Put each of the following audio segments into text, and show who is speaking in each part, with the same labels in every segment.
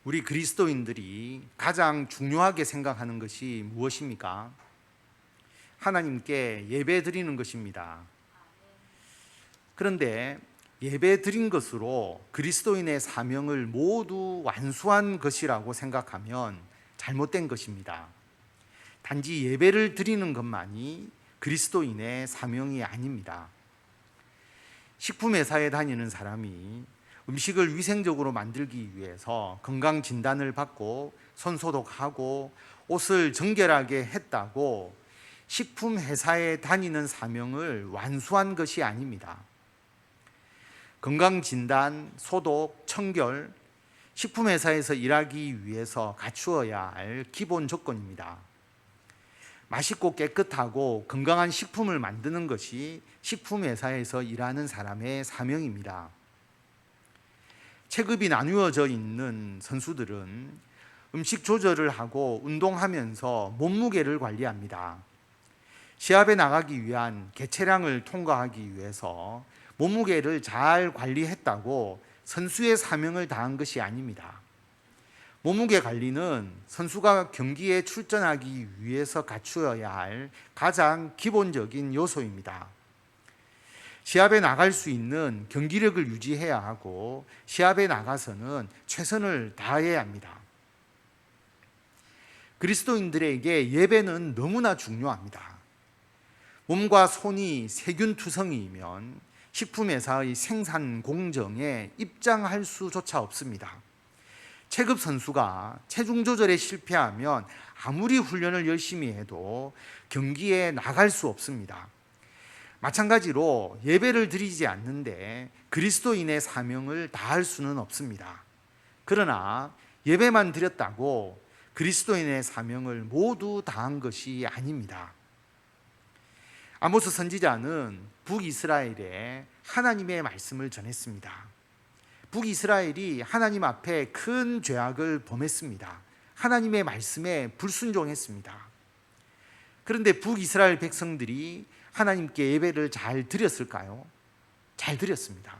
Speaker 1: 우리 그리스도인들이 가장 중요하게 생각하는 것이 무엇입니까? 하나님께 예배 드리는 것입니다. 그런데 예배 드린 것으로 그리스도인의 사명을 모두 완수한 것이라고 생각하면 잘못된 것입니다. 단지 예배를 드리는 것만이 그리스도인의 사명이 아닙니다. 식품회사에 다니는 사람이 음식을 위생적으로 만들기 위해서 건강 진단을 받고 손 소독하고 옷을 정결하게 했다고 식품회사에 다니는 사명을 완수한 것이 아닙니다. 건강 진단, 소독, 청결, 식품회사에서 일하기 위해서 갖추어야 할 기본 조건입니다. 맛있고 깨끗하고 건강한 식품을 만드는 것이 식품회사에서 일하는 사람의 사명입니다. 체급이 나누어져 있는 선수들은 음식 조절을 하고 운동하면서 몸무게를 관리합니다. 시합에 나가기 위한 개체량을 통과하기 위해서 몸무게를 잘 관리했다고 선수의 사명을 다한 것이 아닙니다. 몸무게 관리는 선수가 경기에 출전하기 위해서 갖추어야 할 가장 기본적인 요소입니다. 시합에 나갈 수 있는 경기력을 유지해야 하고 시합에 나가서는 최선을 다해야 합니다. 그리스도인들에게 예배는 너무나 중요합니다. 몸과 손이 세균투성이이면 식품회사의 생산 공정에 입장할 수조차 없습니다. 체급 선수가 체중 조절에 실패하면 아무리 훈련을 열심히 해도 경기에 나갈 수 없습니다. 마찬가지로 예배를 드리지 않는데 그리스도인의 사명을 다할 수는 없습니다. 그러나 예배만 드렸다고 그리스도인의 사명을 모두 다한 것이 아닙니다. 아모스 선지자는 북이스라엘에 하나님의 말씀을 전했습니다. 북이스라엘이 하나님 앞에 큰 죄악을 범했습니다. 하나님의 말씀에 불순종했습니다. 그런데 북이스라엘 백성들이 하나님께 예배를 잘 드렸을까요? 잘 드렸습니다.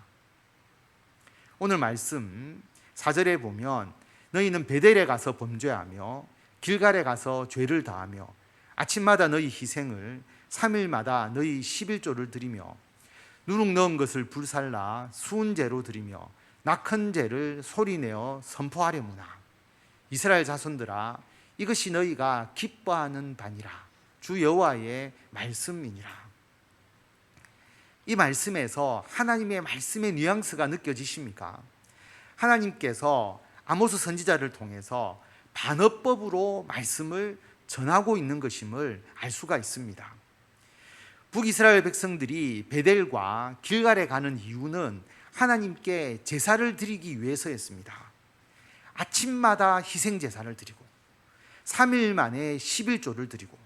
Speaker 1: 오늘 말씀 4절에 보면 너희는 베델에 가서 범죄하며 길갈에 가서 죄를 다하며 아침마다 너희 희생을 3일마다 너희 11조를 드리며 누룩 넣은 것을 불살라 수은제로 드리며 낙헌제를 소리내어 선포하려무나. 이스라엘 자손들아, 이것이 너희가 기뻐하는 바니라. 주 여호와의 말씀이니라. 이 말씀에서 하나님의 말씀의 뉘앙스가 느껴지십니까? 하나님께서 아모스 선지자를 통해서 반어법으로 말씀을 전하고 있는 것임을 알 수가 있습니다. 북이스라엘 백성들이 베델과 길갈에 가는 이유는 하나님께 제사를 드리기 위해서였습니다. 아침마다 희생 제사를 드리고 3일 만에 11조를 드리고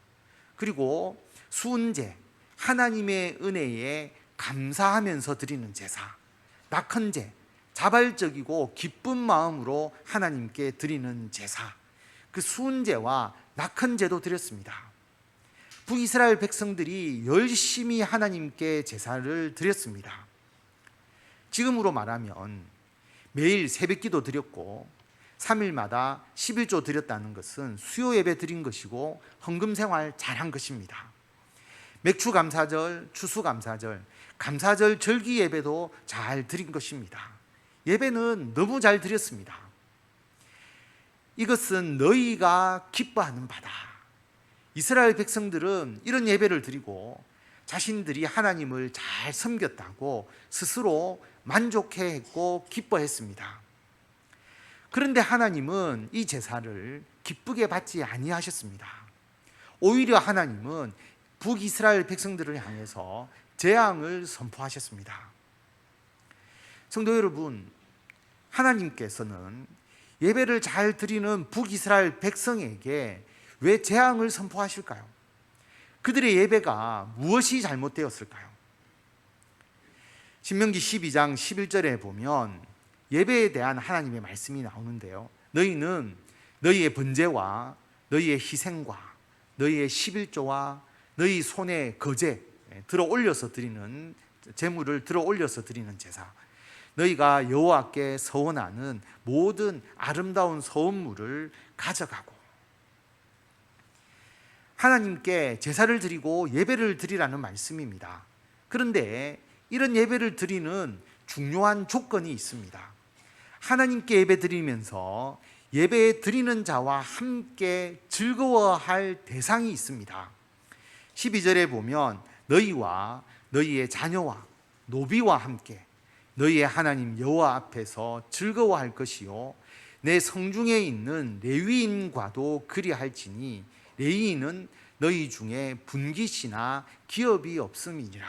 Speaker 1: 그리고 수은제, 하나님의 은혜에 감사하면서 드리는 제사, 낙헌제, 자발적이고 기쁜 마음으로 하나님께 드리는 제사, 그 수은제와 낙헌제도 드렸습니다. 북이스라엘 백성들이 열심히 하나님께 제사를 드렸습니다. 지금으로 말하면 매일 새벽기도 드렸고 3일마다 11조 드렸다는 것은 수요 예배 드린 것이고 헌금생활 잘한 것입니다. 맥추감사절, 추수감사절, 감사절 절기 예배도 잘 드린 것입니다. 예배는 너무 잘 드렸습니다. 이것은 너희가 기뻐하는 바다. 이스라엘 백성들은 이런 예배를 드리고 자신들이 하나님을 잘 섬겼다고 스스로 만족해했고 기뻐했습니다. 그런데 하나님은 이 제사를 기쁘게 받지 아니하셨습니다. 오히려 하나님은 북이스라엘 백성들을 향해서 재앙을 선포하셨습니다. 성도 여러분, 하나님께서는 예배를 잘 드리는 북이스라엘 백성에게 왜 재앙을 선포하실까요? 그들의 예배가 무엇이 잘못되었을까요? 신명기 12장 11절에 보면 예배에 대한 하나님의 말씀이 나오는데요. 너희는 너희의 번제와 너희의 희생과 너희의 11조와 너희 손에 거제 들어 올려서 드리는 제물을 들어 올려서 드리는 제사, 너희가 여호와께 서원하는 모든 아름다운 서원물을 가져가고. 하나님께 제사를 드리고 예배를 드리라는 말씀입니다. 그런데 이런 예배를 드리는 중요한 조건이 있습니다. 하나님께 예배 드리면서 예배 드리는 자와 함께 즐거워할 대상이 있습니다. 12절에 보면 너희와 너희의 자녀와 노비와 함께 너희의 하나님 여호와 앞에서 즐거워할 것이요 내 성중에 있는 레위인과도 그리할지니 레위인은 너희 중에 분깃이나 기업이 없음이니라.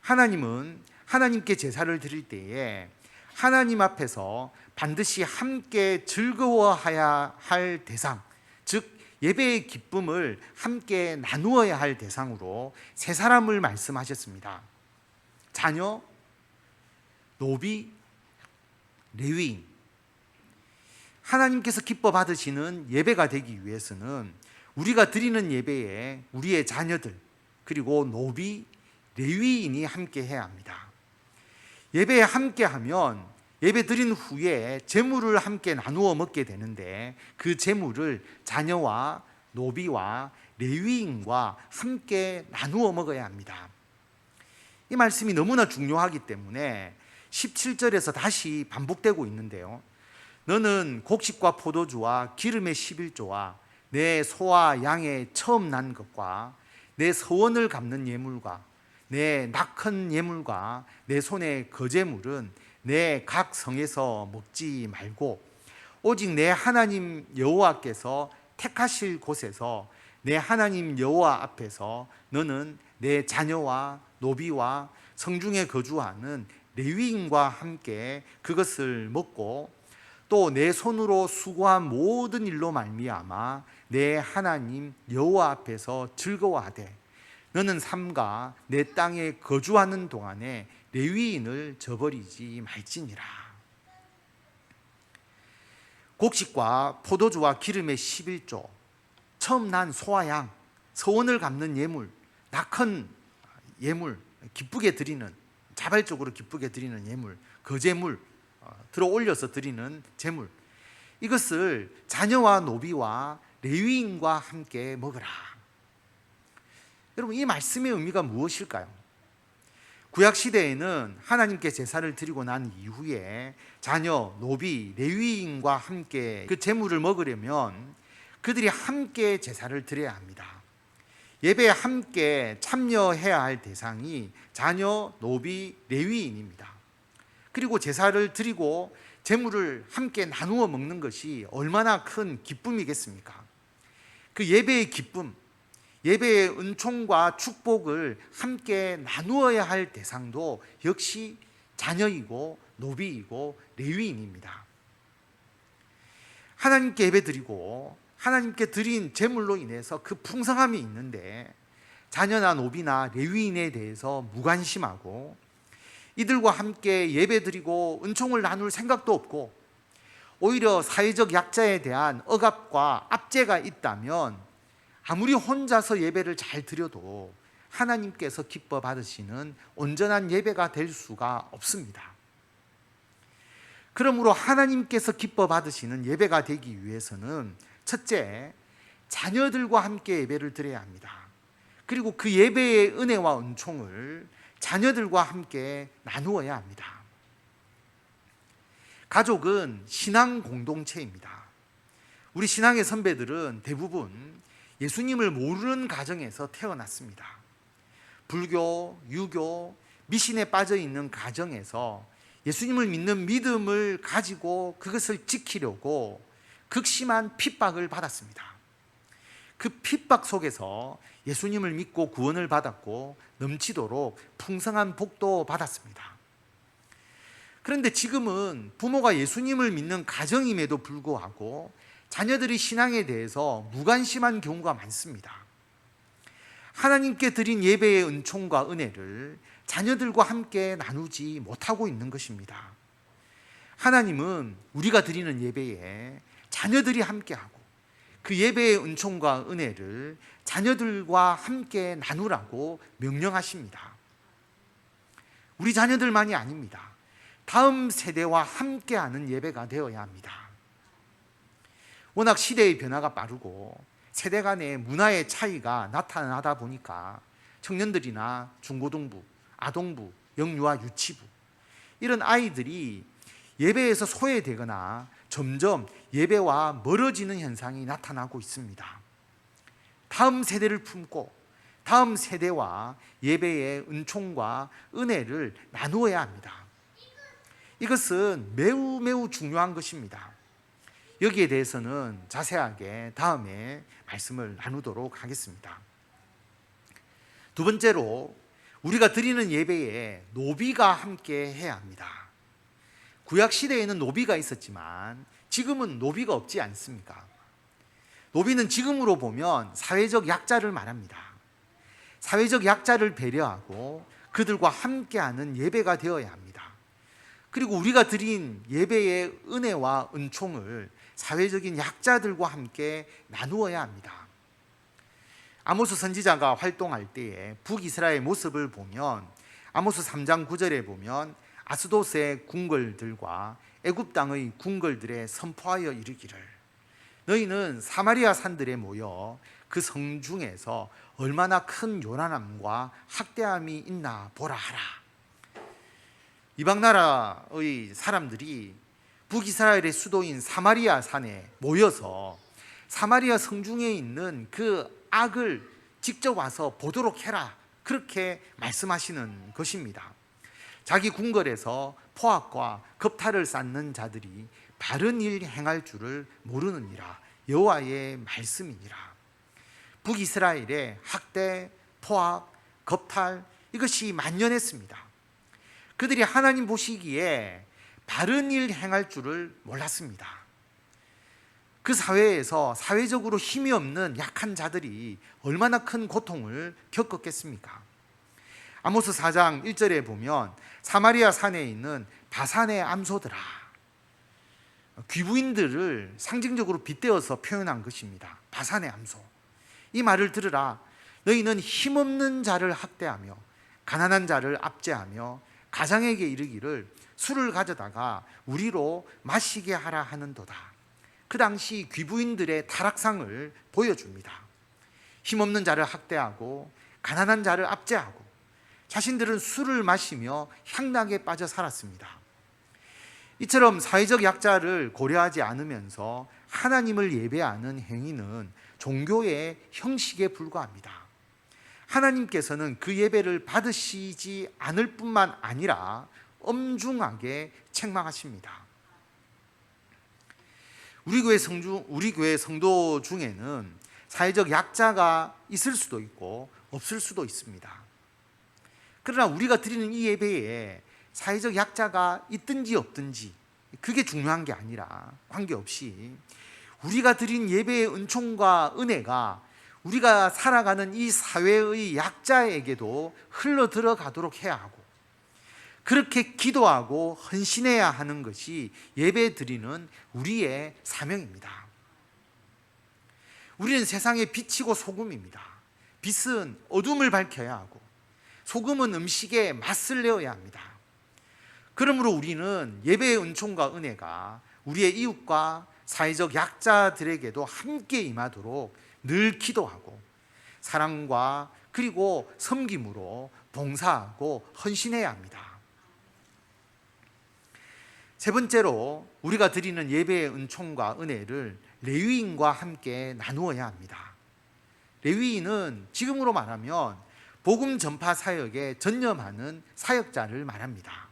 Speaker 1: 하나님은 하나님께 제사를 드릴 때에 하나님 앞에서 반드시 함께 즐거워해야 할 대상, 즉 예배의 기쁨을 함께 나누어야 할 대상으로 세 사람을 말씀하셨습니다. 자녀, 노비, 레위인. 하나님께서 기뻐 받으시는 예배가 되기 위해서는 우리가 드리는 예배에 우리의 자녀들 그리고 노비, 레위인이 함께 해야 합니다. 예배에 함께 하면 예배 드린 후에 제물을 함께 나누어 먹게 되는데 그 제물을 자녀와 노비와 레위인과 함께 나누어 먹어야 합니다. 이 말씀이 너무나 중요하기 때문에 17절에서 다시 반복되고 있는데요. 너는 곡식과 포도주와 기름의 11조와 내 소와 양의 처음 난 것과 내 서원을 갚는 예물과 내 낙헌 예물과 내 손의 거제물은 내 각 성에서 먹지 말고 오직 내 하나님 여호와께서 택하실 곳에서 내 하나님 여호와 앞에서 너는 내 자녀와 노비와 성중에 거주하는 레위인과 함께 그것을 먹고 또 내 손으로 수고한 모든 일로 말미암아 내 하나님 여호와 앞에서 즐거워하되 너는 삼가 내 땅에 거주하는 동안에 레위인을 저버리지 말지니라. 곡식과 포도주와 기름의 11조, 처음 난 소와 양, 서원을 갚는 예물, 낙헌 예물, 기쁘게 드리는, 자발적으로 기쁘게 드리는 예물, 거제물, 들어 올려서 드리는 제물, 이것을 자녀와 노비와 레위인과 함께 먹으라. 여러분, 이 말씀의 의미가 무엇일까요? 구약시대에는 하나님께 제사를 드리고 난 이후에 자녀, 노비, 레위인과 함께 그 제물을 먹으려면 그들이 함께 제사를 드려야 합니다. 예배에 함께 참여해야 할 대상이 자녀, 노비, 레위인입니다. 그리고 제사를 드리고 제물을 함께 나누어 먹는 것이 얼마나 큰 기쁨이겠습니까? 그 예배의 기쁨, 예배의 은총과 축복을 함께 나누어야 할 대상도 역시 자녀이고 노비이고 레위인입니다. 하나님께 예배드리고 하나님께 드린 제물로 인해서 그 풍성함이 있는데 자녀나 노비나 레위인에 대해서 무관심하고 이들과 함께 예배드리고 은총을 나눌 생각도 없고 오히려 사회적 약자에 대한 억압과 압제가 있다면 아무리 혼자서 예배를 잘 드려도 하나님께서 기뻐 받으시는 온전한 예배가 될 수가 없습니다. 그러므로 하나님께서 기뻐 받으시는 예배가 되기 위해서는 첫째, 자녀들과 함께 예배를 드려야 합니다. 그리고 그 예배의 은혜와 은총을 자녀들과 함께 나누어야 합니다. 가족은 신앙 공동체입니다. 우리 신앙의 선배들은 대부분 예수님을 모르는 가정에서 태어났습니다. 불교, 유교, 미신에 빠져 있는 가정에서 예수님을 믿는 믿음을 가지고 그것을 지키려고 극심한 핍박을 받았습니다. 그 핍박 속에서 예수님을 믿고 구원을 받았고 넘치도록 풍성한 복도 받았습니다. 그런데 지금은 부모가 예수님을 믿는 가정임에도 불구하고 자녀들이 신앙에 대해서 무관심한 경우가 많습니다. 하나님께 드린 예배의 은총과 은혜를 자녀들과 함께 나누지 못하고 있는 것입니다. 하나님은 우리가 드리는 예배에 자녀들이 함께하고 그 예배의 은총과 은혜를 자녀들과 함께 나누라고 명령하십니다. 우리 자녀들만이 아닙니다. 다음 세대와 함께하는 예배가 되어야 합니다. 워낙 시대의 변화가 빠르고 세대 간의 문화의 차이가 나타나다 보니까 청년들이나 중고등부, 아동부, 영유아 유치부 이런 아이들이 예배에서 소외되거나 점점 예배와 멀어지는 현상이 나타나고 있습니다. 다음 세대를 품고 다음 세대와 예배의 은총과 은혜를 나누어야 합니다. 이것은 매우 매우 중요한 것입니다. 여기에 대해서는 자세하게 다음에 말씀을 나누도록 하겠습니다. 두 번째로 우리가 드리는 예배에 노비가 함께 해야 합니다. 구약 시대에는 노비가 있었지만 지금은 노비가 없지 않습니까? 노비는 지금으로 보면 사회적 약자를 말합니다. 사회적 약자를 배려하고 그들과 함께하는 예배가 되어야 합니다. 그리고 우리가 드린 예배의 은혜와 은총을 사회적인 약자들과 함께 나누어야 합니다. 아모스 선지자가 활동할 때에 북이스라엘 모습을 보면 아모스 3장 9절에 보면 아스돗의 궁궐들과 애굽 땅의 궁궐들에 선포하여 이르기를 너희는 사마리아 산들에 모여 그 성중에서 얼마나 큰 요란함과 학대함이 있나 보라 하라. 이방 나라의 사람들이 북이스라엘의 수도인 사마리아 산에 모여서 사마리아 성중에 있는 그 악을 직접 와서 보도록 해라, 그렇게 말씀하시는 것입니다. 자기 궁궐에서 포악과 겁탈을 쌓는 자들이 바른 일 행할 줄을 모르느니라. 여호와의 말씀이니라. 북이스라엘의 학대, 포악, 겁탈 이것이 만연했습니다. 그들이 하나님 보시기에 바른 일 행할 줄을 몰랐습니다. 그 사회에서 사회적으로 힘이 없는 약한 자들이 얼마나 큰 고통을 겪었겠습니까? 아모스 4장 1절에 보면 사마리아 산에 있는 바산의 암소들아, 귀부인들을 상징적으로 빗대어서 표현한 것입니다. 바산의 암소, 이 말을 들으라. 너희는 힘없는 자를 학대하며 가난한 자를 압제하며 가장에게 이르기를 술을 가져다가 우리로 마시게 하라 하는도다. 그 당시 귀부인들의 타락상을 보여줍니다. 힘없는 자를 학대하고 가난한 자를 압제하고 자신들은 술을 마시며 향락에 빠져 살았습니다. 이처럼 사회적 약자를 고려하지 않으면서 하나님을 예배하는 행위는 종교의 형식에 불과합니다. 하나님께서는 그 예배를 받으시지 않을 뿐만 아니라 엄중하게 책망하십니다. 우리 교회 성도 중에는 사회적 약자가 있을 수도 있고 없을 수도 있습니다. 그러나 우리가 드리는 이 예배에 사회적 약자가 있든지 없든지 그게 중요한 게 아니라 관계없이 우리가 드린 예배의 은총과 은혜가 우리가 살아가는 이 사회의 약자에게도 흘러 들어가도록 해야 하고 그렇게 기도하고 헌신해야 하는 것이 예배 드리는 우리의 사명입니다. 우리는 세상의 빛이고 소금입니다. 빛은 어둠을 밝혀야 하고 소금은 음식에 맛을 내어야 합니다. 그러므로 우리는 예배의 은총과 은혜가 우리의 이웃과 사회적 약자들에게도 함께 임하도록 늘 기도하고 사랑과 그리고 섬김으로 봉사하고 헌신해야 합니다. 세 번째로 우리가 드리는 예배의 은총과 은혜를 레위인과 함께 나누어야 합니다. 레위인은 지금으로 말하면 복음 전파 사역에 전념하는 사역자를 말합니다.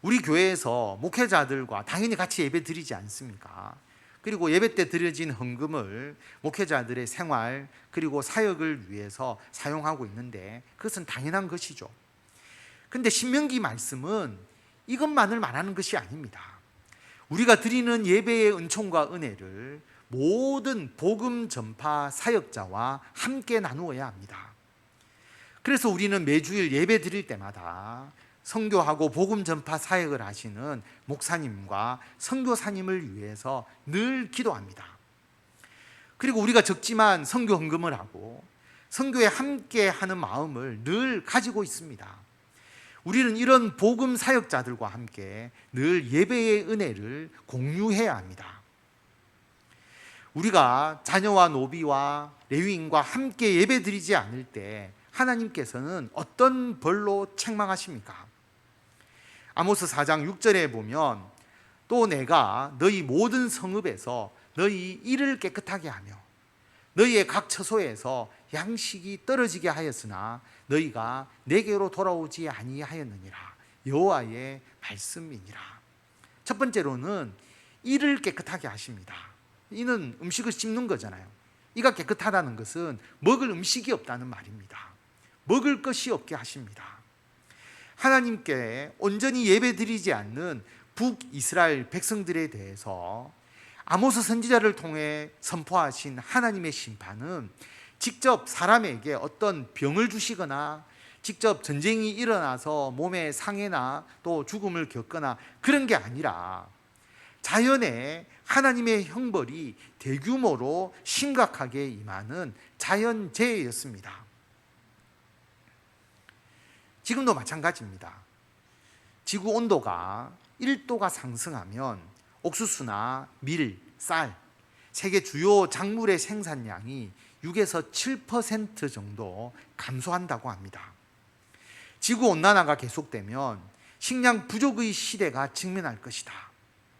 Speaker 1: 우리 교회에서 목회자들과 당연히 같이 예배 드리지 않습니까? 그리고 예배 때 드려진 헌금을 목회자들의 생활 그리고 사역을 위해서 사용하고 있는데 그것은 당연한 것이죠. 그런데 신명기 말씀은 이것만을 말하는 것이 아닙니다. 우리가 드리는 예배의 은총과 은혜를 모든 복음 전파 사역자와 함께 나누어야 합니다. 그래서 우리는 매주일 예배 드릴 때마다 선교하고 복음 전파 사역을 하시는 목사님과 선교사님을 위해서 늘 기도합니다. 그리고 우리가 적지만 선교 헌금을 하고 선교에 함께 하는 마음을 늘 가지고 있습니다. 우리는 이런 복음 사역자들과 함께 늘 예배의 은혜를 공유해야 합니다. 우리가 자녀와 노비와 레위인과 함께 예배드리지 않을 때 하나님께서는 어떤 벌로 책망하십니까? 아모스 4장 6절에 보면 또 내가 너희 모든 성읍에서 너희 이를 깨끗하게 하며 너희의 각 처소에서 양식이 떨어지게 하였으나 너희가 내게로 돌아오지 아니하였느니라. 여호와의 말씀이니라. 첫 번째로는 이를 깨끗하게 하십니다. 이는 음식을 씹는 거잖아요. 이가 깨끗하다는 것은 먹을 음식이 없다는 말입니다. 먹을 것이 없게 하십니다. 하나님께 온전히 예배드리지 않는 북이스라엘 백성들에 대해서 아모스 선지자를 통해 선포하신 하나님의 심판은 직접 사람에게 어떤 병을 주시거나 직접 전쟁이 일어나서 몸에 상해나 또 죽음을 겪거나 그런 게 아니라 자연에 하나님의 형벌이 대규모로 심각하게 임하는 자연재해였습니다. 지금도 마찬가지입니다. 지구 온도가 1도가 상승하면 옥수수나 밀, 쌀, 세계 주요 작물의 생산량이 6에서 7% 정도 감소한다고 합니다. 지구온난화가 계속되면 식량 부족의 시대가 직면할 것이다.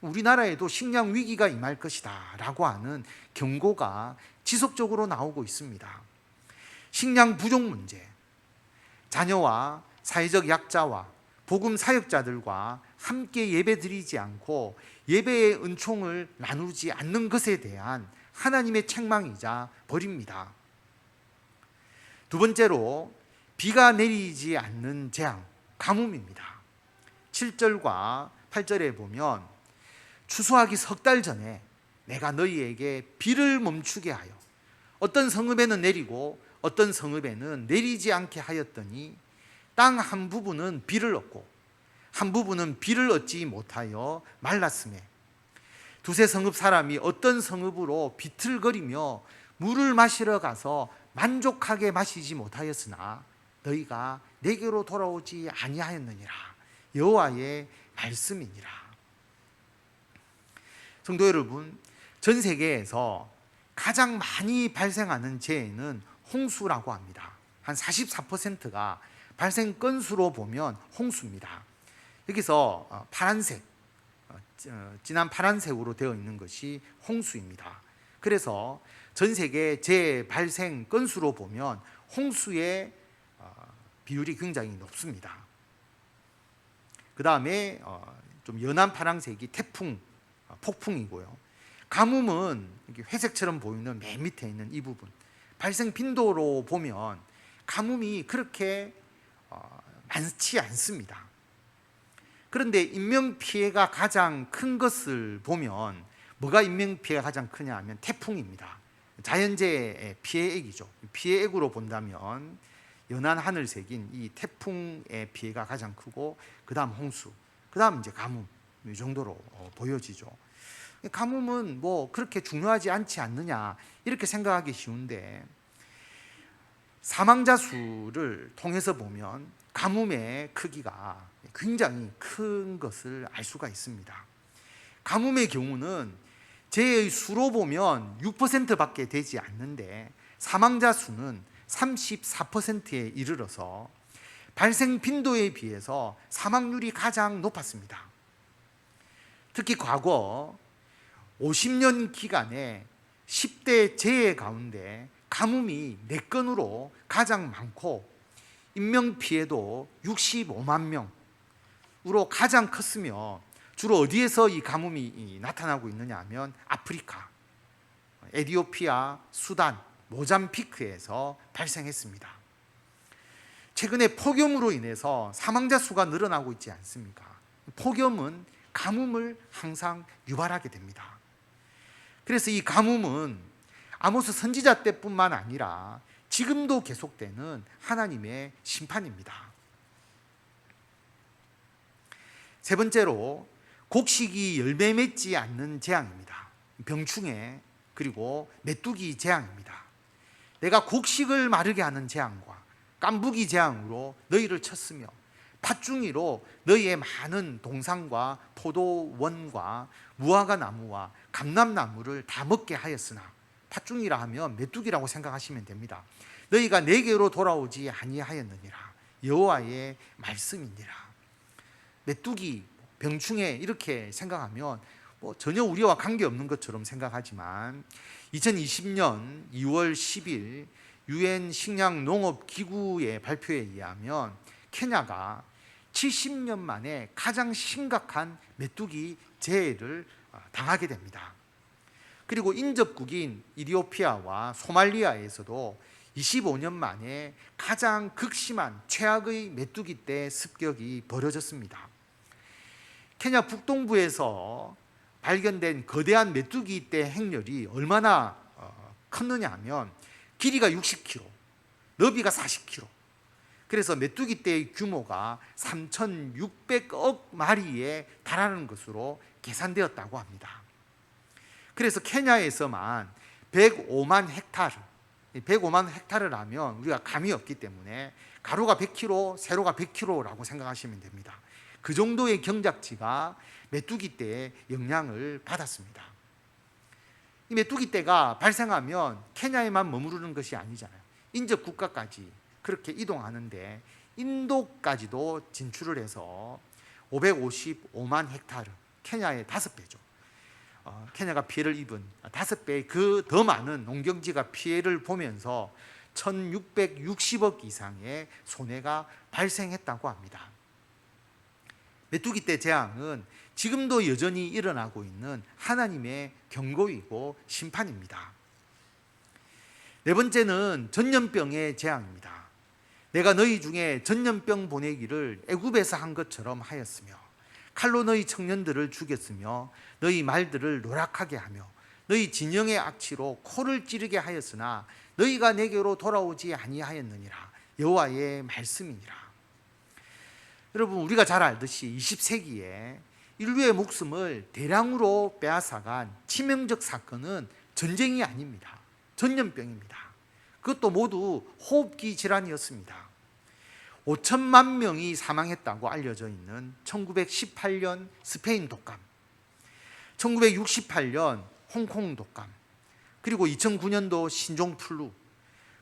Speaker 1: 우리나라에도 식량 위기가 임할 것이다 라고 하는 경고가 지속적으로 나오고 있습니다. 식량 부족 문제, 자녀와 사회적 약자와 복음 사역자들과 함께 예배드리지 않고 예배의 은총을 나누지 않는 것에 대한 하나님의 책망이자 벌입니다. 두 번째로 비가 내리지 않는 재앙, 가뭄입니다. 7절과 8절에 보면 추수하기 석 달 전에 내가 너희에게 비를 멈추게 하여 어떤 성읍에는 내리고 어떤 성읍에는 내리지 않게 하였더니 땅 한 부분은 비를 얻고 한 부분은 비를 얻지 못하여 말랐으며 두세 성읍 사람이 어떤 성읍으로 비틀거리며 물을 마시러 가서 만족하게 마시지 못하였으나 너희가 내게로 돌아오지 아니하였느니라. 여호와의 말씀이니라. 성도 여러분, 전 세계에서 가장 많이 발생하는 재해는 홍수라고 합니다. 한 44%가 발생 건수로 보면 홍수입니다. 여기서 파란색, 진한 파란색으로 되어 있는 것이 홍수입니다. 그래서 전 세계 재해 발생 건수로 보면 홍수의 비율이 굉장히 높습니다. 그 다음에 좀 연한 파란색이 태풍, 폭풍이고요. 가뭄은 회색처럼 보이는 맨 밑에 있는 이 부분, 발생 빈도로 보면 가뭄이 그렇게 많지 않습니다. 그런데 인명피해가 가장 큰 것을 보면 뭐가 인명피해가 가장 크냐 하면 태풍입니다. 자연재해의 피해액이죠. 피해액으로 본다면 연한 하늘색인 이 태풍의 피해가 가장 크고 그 다음 홍수, 그 다음 이제 가뭄, 이 정도로 보여지죠. 가뭄은 뭐 그렇게 중요하지 않지 않느냐 이렇게 생각하기 쉬운데 사망자 수를 통해서 보면 가뭄의 크기가 굉장히 큰 것을 알 수가 있습니다. 가뭄의 경우는 재해의 수로 보면 6%밖에 되지 않는데 사망자 수는 34%에 이르러서 발생 빈도에 비해서 사망률이 가장 높았습니다. 특히 과거 50년 기간에 10대 재해 가운데 가뭄이 4건으로 가장 많고 인명피해도 65만 명으로 가장 컸으며 주로 어디에서 이 가뭄이 나타나고 있느냐 하면 아프리카, 에티오피아, 수단, 모잠비크에서 발생했습니다. 최근에 폭염으로 인해서 사망자 수가 늘어나고 있지 않습니까? 폭염은 가뭄을 항상 유발하게 됩니다. 그래서 이 가뭄은 아모스 선지자 때뿐만 아니라 지금도 계속되는 하나님의 심판입니다. 세 번째로 곡식이 열매 맺지 않는 재앙입니다. 병충해 그리고 메뚜기 재앙입니다. 내가 곡식을 마르게 하는 재앙과 깐부기 재앙으로 너희를 쳤으며 팥중이로 너희의 많은 동산과 포도원과 무화과 나무와 감람나무를 다 먹게 하였으나, 팥중이라 하면 메뚜기라고 생각하시면 됩니다. 너희가 내게로 돌아오지 아니하였느니라. 여호와의 말씀이니라. 메뚜기, 병충해 이렇게 생각하면 전혀 우리와 관계없는 것처럼 생각하지만 2020년 2월 10일 유엔 식량 농업 기구의 발표에 의하면 케냐가 70년 만에 가장 심각한 메뚜기 재해를 당하게 됩니다. 그리고 인접국인 이디오피아와 소말리아에서도 25년 만에 가장 극심한 최악의 메뚜기떼 습격이 벌어졌습니다. 케냐 북동부에서 발견된 거대한 메뚜기떼 행렬이 얼마나 컸느냐 하면 길이가 60km, 너비가 40km. 그래서 메뚜기떼의 규모가 3,600억 마리에 달하는 것으로 계산되었다고 합니다. 그래서 케냐에서만 105만 헥타르, 105만 헥타르라면 우리가 감이 없기 때문에 가로가 100km, 세로가 100km라고 생각하시면 됩니다. 그 정도의 경작지가 메뚜기떼의 영향을 받았습니다. 이 메뚜기떼가 발생하면 케냐에만 머무르는 것이 아니잖아요. 인접 국가까지 그렇게 이동하는데 인도까지도 진출을 해서 555만 헥타르, 케냐의 5배죠. 케냐가 피해를 입은 5배 그 더 많은 농경지가 피해를 보면서 1660억 이상의 손해가 발생했다고 합니다. 메뚜기떼 재앙은 지금도 여전히 일어나고 있는 하나님의 경고이고 심판입니다. 네 번째는 전염병의 재앙입니다. 내가 너희 중에 전염병 보내기를 애굽에서 한 것처럼 하였으며 칼로 너희 청년들을 죽였으며 너희 말들을 노랗게 하며 너희 진영의 악취로 코를 찌르게 하였으나 너희가 내게로 돌아오지 아니하였느니라. 여호와의 말씀이니라. 여러분, 우리가 잘 알듯이 20세기에 인류의 목숨을 대량으로 빼앗아간 치명적 사건은 전쟁이 아닙니다. 전염병입니다. 그것도 모두 호흡기 질환이었습니다. 5천만 명이 사망했다고 알려져 있는 1918년 스페인 독감, 1968년 홍콩 독감, 그리고 2009년도 신종플루,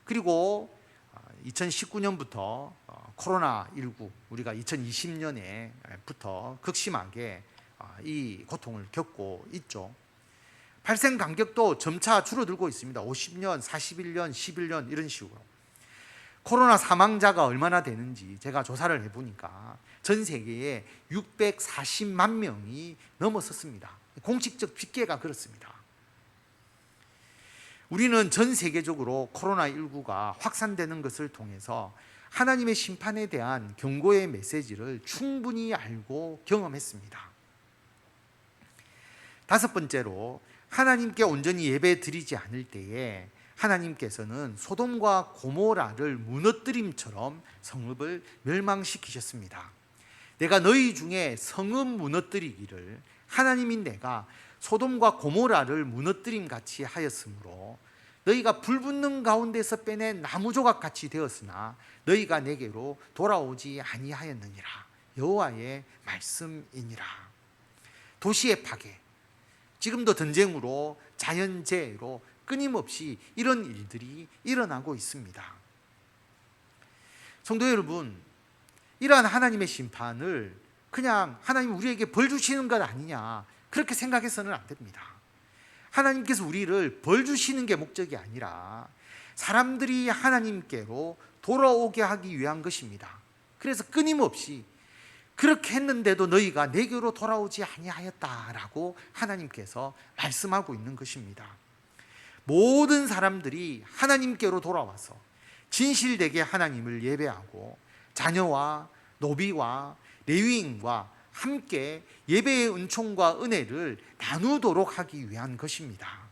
Speaker 1: 그리고 2019년부터 코로나19, 우리가 2020년에부터 극심하게 이 고통을 겪고 있죠. 발생 간격도 점차 줄어들고 있습니다. 50년, 41년, 11년 이런 식으로. 코로나 사망자가 얼마나 되는지 제가 조사를 해보니까 전 세계에 640만 명이 넘었었습니다. 공식적 집계가 그렇습니다. 우리는 전 세계적으로 코로나19가 확산되는 것을 통해서 하나님의 심판에 대한 경고의 메시지를 충분히 알고 경험했습니다. 다섯 번째로, 하나님께 온전히 예배 드리지 않을 때에 하나님께서는 소돔과 고모라를 무너뜨림처럼 성읍을 멸망시키셨습니다. 내가 너희 중에 성읍 무너뜨리기를 하나님인 내가 소돔과 고모라를 무너뜨림 같이 하였으므로 너희가 불붙는 가운데서 빼낸 나무 조각같이 되었으나 너희가 내게로 돌아오지 아니하였느니라. 여호와의 말씀이니라. 도시의 파괴, 지금도 전쟁으로, 자연재해로 끊임없이 이런 일들이 일어나고 있습니다. 성도 여러분, 이러한 하나님의 심판을 그냥 하나님 우리에게 벌 주시는 것 아니냐, 그렇게 생각해서는 안 됩니다. 하나님께서 우리를 벌 주시는 게 목적이 아니라 사람들이 하나님께로 돌아오게 하기 위한 것입니다. 그래서 끊임없이 그렇게 했는데도 너희가 내게로 돌아오지 아니하였다라고 하나님께서 말씀하고 있는 것입니다. 모든 사람들이 하나님께로 돌아와서 진실되게 하나님을 예배하고 자녀와 노비와 레위인과 함께 예배의 은총과 은혜를 나누도록 하기 위한 것입니다.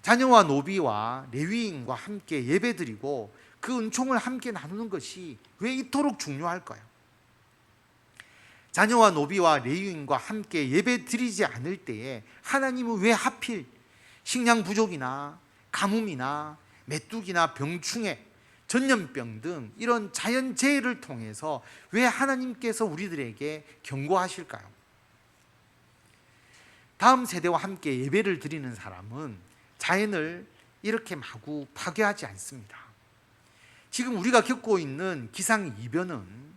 Speaker 1: 자녀와 노비와 레위인과 함께 예배드리고 그 은총을 함께 나누는 것이 왜 이토록 중요할까요? 자녀와 노비와 레위인과 함께 예배드리지 않을 때에 하나님은 왜 하필 식량 부족이나 가뭄이나 메뚜기나 병충해, 전염병 등 이런 자연재해를 통해서 왜 하나님께서 우리들에게 경고하실까요? 다음 세대와 함께 예배를 드리는 사람은 자연을 이렇게 마구 파괴하지 않습니다. 지금 우리가 겪고 있는 기상이변은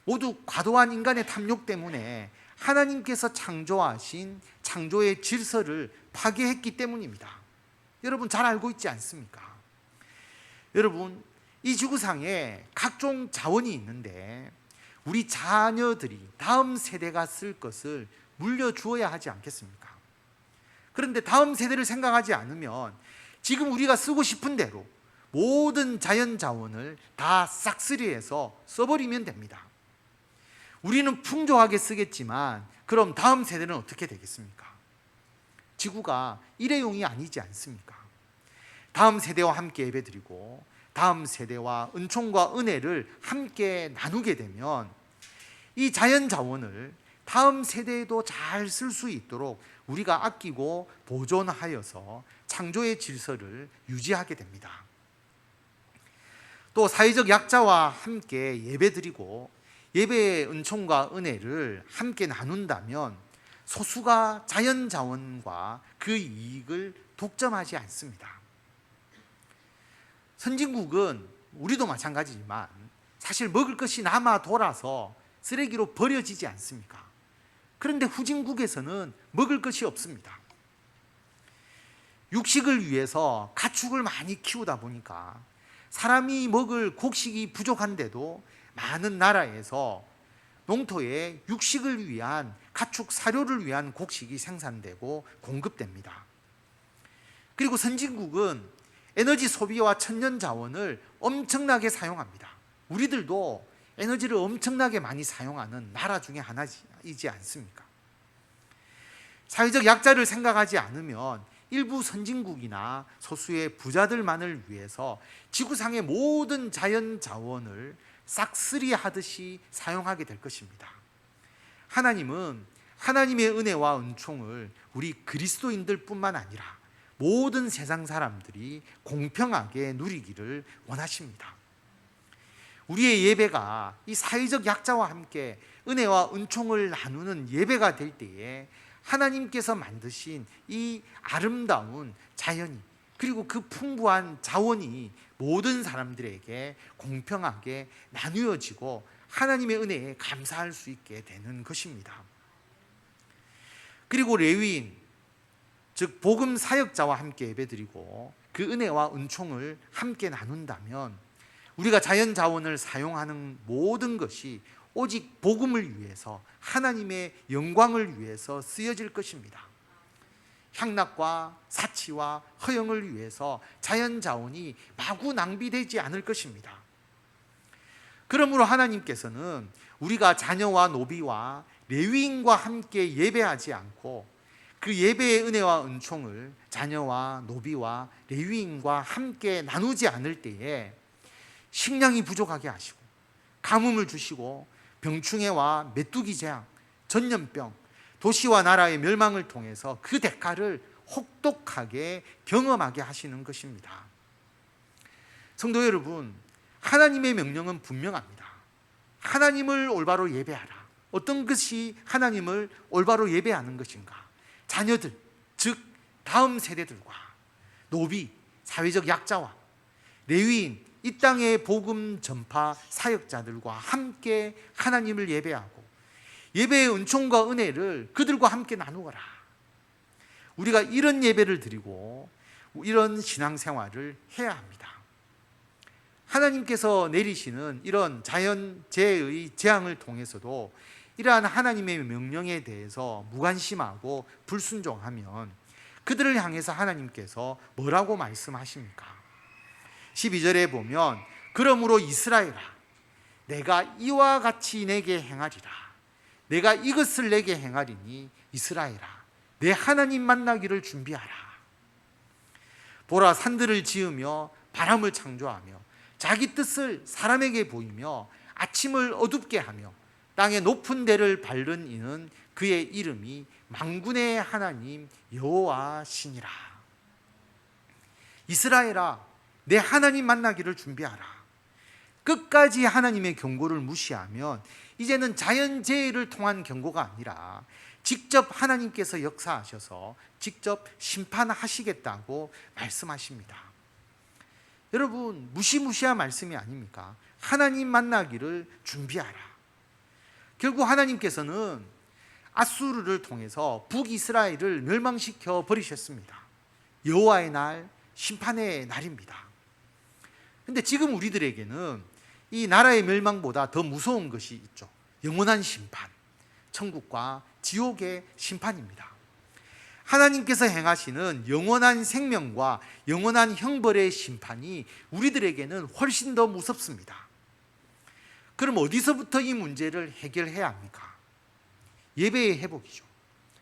Speaker 1: 모두 과도한 인간의 탐욕 때문에 하나님께서 창조하신 창조의 질서를 파괴했기 때문입니다. 여러분 잘 알고 있지 않습니까? 여러분, 이 지구상에 각종 자원이 있는데 우리 자녀들이 다음 세대가 쓸 것을 물려주어야 하지 않겠습니까? 그런데 다음 세대를 생각하지 않으면 지금 우리가 쓰고 싶은 대로 모든 자연 자원을 다 싹쓸이해서 써버리면 됩니다. 우리는 풍조하게 쓰겠지만 그럼 다음 세대는 어떻게 되겠습니까? 지구가 일회용이 아니지 않습니까? 다음 세대와 함께 예배드리고 다음 세대와 은총과 은혜를 함께 나누게 되면 이 자연 자원을 다음 세대에도 잘 쓸 수 있도록 우리가 아끼고 보존하여서 창조의 질서를 유지하게 됩니다. 또 사회적 약자와 함께 예배드리고 예배의 은총과 은혜를 함께 나눈다면 소수가 자연 자원과 그 이익을 독점하지 않습니다. 선진국은 우리도 마찬가지지만 사실 먹을 것이 남아 돌아서 쓰레기로 버려지지 않습니까? 그런데 후진국에서는 먹을 것이 없습니다. 육식을 위해서 가축을 많이 키우다 보니까 사람이 먹을 곡식이 부족한데도 많은 나라에서 농토에 육식을 위한 가축 사료를 위한 곡식이 생산되고 공급됩니다. 그리고 선진국은 에너지 소비와 천연 자원을 엄청나게 사용합니다. 우리들도 에너지를 엄청나게 많이 사용하는 나라 중에 하나이지 않습니까? 사회적 약자를 생각하지 않으면 일부 선진국이나 소수의 부자들만을 위해서 지구상의 모든 자연 자원을 싹쓸이 하듯이 사용하게 될 것입니다. 하나님은 하나님의 은혜와 은총을 우리 그리스도인들 뿐만 아니라 모든 세상 사람들이 공평하게 누리기를 원하십니다. 우리의 예배가 이 사회적 약자와 함께 은혜와 은총을 나누는 예배가 될 때에 하나님께서 만드신 이 아름다운 자연이 그리고 그 풍부한 자원이 모든 사람들에게 공평하게 나누어지고 하나님의 은혜에 감사할 수 있게 되는 것입니다. 그리고 레위인, 즉 복음 사역자와 함께 예배드리고 그 은혜와 은총을 함께 나눈다면 우리가 자연 자원을 사용하는 모든 것이 오직 복음을 위해서 하나님의 영광을 위해서 쓰여질 것입니다. 향락과 사치와 허영을 위해서 자연 자원이 마구 낭비되지 않을 것입니다. 그러므로 하나님께서는 우리가 자녀와 노비와 레위인과 함께 예배하지 않고 그 예배의 은혜와 은총을 자녀와 노비와 레위인과 함께 나누지 않을 때에 식량이 부족하게 하시고 가뭄을 주시고 병충해와 메뚜기 재앙, 전염병, 도시와 나라의 멸망을 통해서 그 대가를 혹독하게 경험하게 하시는 것입니다. 성도 여러분, 하나님의 명령은 분명합니다. 하나님을 올바로 예배하라. 어떤 것이 하나님을 올바로 예배하는 것인가? 자녀들, 즉 다음 세대들과 노비, 사회적 약자와 레위인, 이 땅의 복음 전파 사역자들과 함께 하나님을 예배하고 예배의 은총과 은혜를 그들과 함께 나누어라. 우리가 이런 예배를 드리고 이런 신앙생활을 해야 합니다. 하나님께서 내리시는 이런 자연재해의 재앙을 통해서도 이러한 하나님의 명령에 대해서 무관심하고 불순종하면 그들을 향해서 하나님께서 뭐라고 말씀하십니까? 12절에 보면 그러므로 이스라엘아 내가 이와 같이 내게 행하리라. 내가 이것을 내게 행하리니 이스라엘아 내 하나님 만나기를 준비하라. 보라 산들을 지으며 바람을 창조하며 자기 뜻을 사람에게 보이며 아침을 어둡게 하며 땅의 높은 데를 밟는 이는 그의 이름이 만군의 하나님 여호와시니라. 이스라엘아 내 하나님 만나기를 준비하라. 끝까지 하나님의 경고를 무시하면 이제는 자연재해를 통한 경고가 아니라 직접 하나님께서 역사하셔서 직접 심판하시겠다고 말씀하십니다. 여러분, 무시무시한 말씀이 아닙니까? 하나님 만나기를 준비하라. 결국 하나님께서는 아수르를 통해서 북이스라엘을 멸망시켜 버리셨습니다. 여호와의 날, 심판의 날입니다. 근데 지금 우리들에게는 이 나라의 멸망보다 더 무서운 것이 있죠. 영원한 심판, 천국과 지옥의 심판입니다. 하나님께서 행하시는 영원한 생명과 영원한 형벌의 심판이 우리들에게는 훨씬 더 무섭습니다. 그럼 어디서부터 이 문제를 해결해야 합니까? 예배의 회복이죠.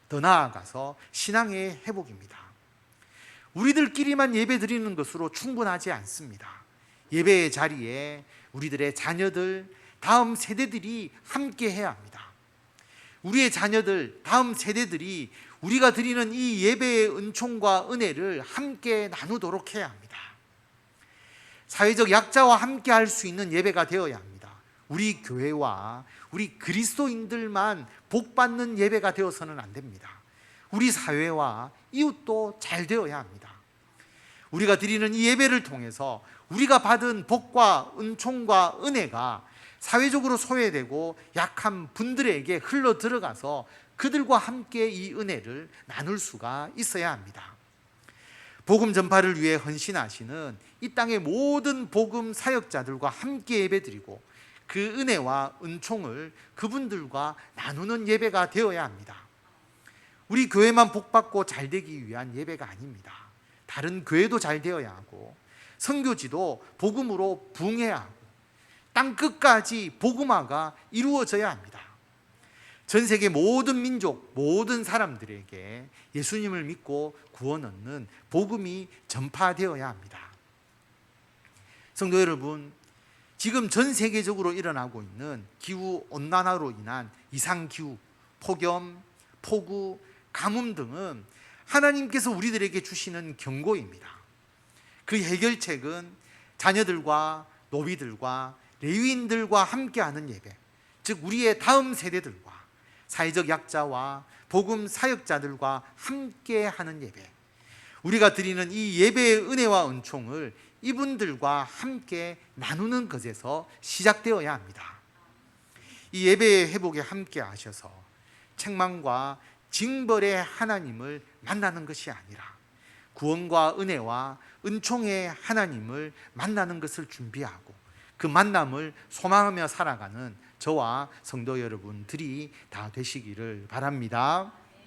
Speaker 1: 더 나아가서 신앙의 회복입니다. 우리들끼리만 예배 드리는 것으로 충분하지 않습니다. 예배의 자리에 우리들의 자녀들, 다음 세대들이 함께 해야 합니다. 우리의 자녀들, 다음 세대들이 우리가 드리는 이 예배의 은총과 은혜를 함께 나누도록 해야 합니다. 사회적 약자와 함께 할 수 있는 예배가 되어야 합니다. 우리 교회와 우리 그리스도인들만 복받는 예배가 되어서는 안 됩니다. 우리 사회와 이웃도 잘 되어야 합니다. 우리가 드리는 이 예배를 통해서 우리가 받은 복과 은총과 은혜가 사회적으로 소외되고 약한 분들에게 흘러 들어가서 그들과 함께 이 은혜를 나눌 수가 있어야 합니다. 복음 전파를 위해 헌신하시는 이 땅의 모든 복음 사역자들과 함께 예배드리고 그 은혜와 은총을 그분들과 나누는 예배가 되어야 합니다. 우리 교회만 복받고 잘 되기 위한 예배가 아닙니다. 다른 교회도 잘 되어야 하고 선교지도 복음으로 부흥해야 하고 땅 끝까지 복음화가 이루어져야 합니다. 전 세계 모든 민족, 모든 사람들에게 예수님을 믿고 구원 얻는 복음이 전파되어야 합니다. 성도 여러분, 지금 전 세계적으로 일어나고 있는 기후온난화로 인한 이상기후, 폭염, 폭우, 가뭄 등은 하나님께서 우리들에게 주시는 경고입니다. 그 해결책은 자녀들과 노비들과 레위인들과 함께하는 예배, 즉 우리의 다음 세대들과 사회적 약자와 복음 사역자들과 함께하는 예배, 우리가 드리는 이 예배의 은혜와 은총을 이분들과 함께 나누는 것에서 시작되어야 합니다. 이 예배의 회복에 함께 하셔서 책망과 징벌의 하나님을 만나는 것이 아니라 구원과 은혜와 은총의 하나님을 만나는 것을 준비하고 그 만남을 소망하며 살아가는 저와 성도 여러분들이 다 되시기를 바랍니다.